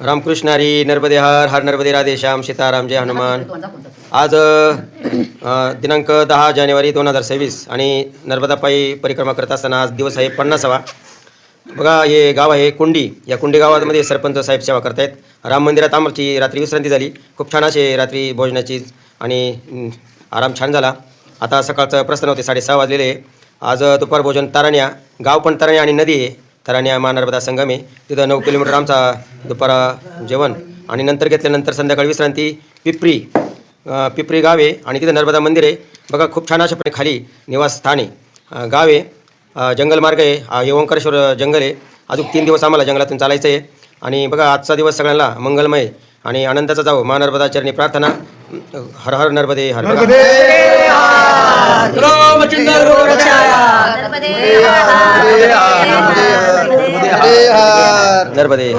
रामकृष्ण हरी नर्मदे हर नर्मदे राधे श्याम सीताराम जय हनुमान. आज दिनांक 10 जानेवारी 2026 आणि नर्मदा पायी परिक्रमा करत असताना आज दिवस आहे 50वा. बघा हे गाव आहे कुंडी. या कुंडी गावामध्ये सरपंच साहेब सेवा करतायत. राम मंदिरात आमची रात्री विश्रांती झाली. खूप छान असे रात्री भोजनाची आणि आराम छान झाला. आता सकाळचं प्रस्थान होते 6:30 वाजलेले. आज दुपार भोजन ताराण्या, गाव पण ताराण्या आणि नदी आहे. ताराण्या नर्मदा संगम आहे. तिथं 9 किलोमीटर आमचा दुपारा जेवण आणि नंतर घेतल्यानंतर संध्याकाळी विश्रांती. पिपरी गाव आहे आणि तिथं नर्मदा मंदिर आहे. बघा खूप छान अशाप्रमाणे खाली निवासस्थान आहे. गाव आहे, जंगल मार्ग आहे. हे ओंकारेश्वर जंगल आहे. अजून 3 दिवस आम्हाला जंगलातून चालायचं आहे. आणि बघा आजचा दिवस सगळ्यांना मंगलमय आणि आनंदाचा जावो. नर्मदा चरणी प्रार्थना. हर हर नर्मदे हर. नर्मदे.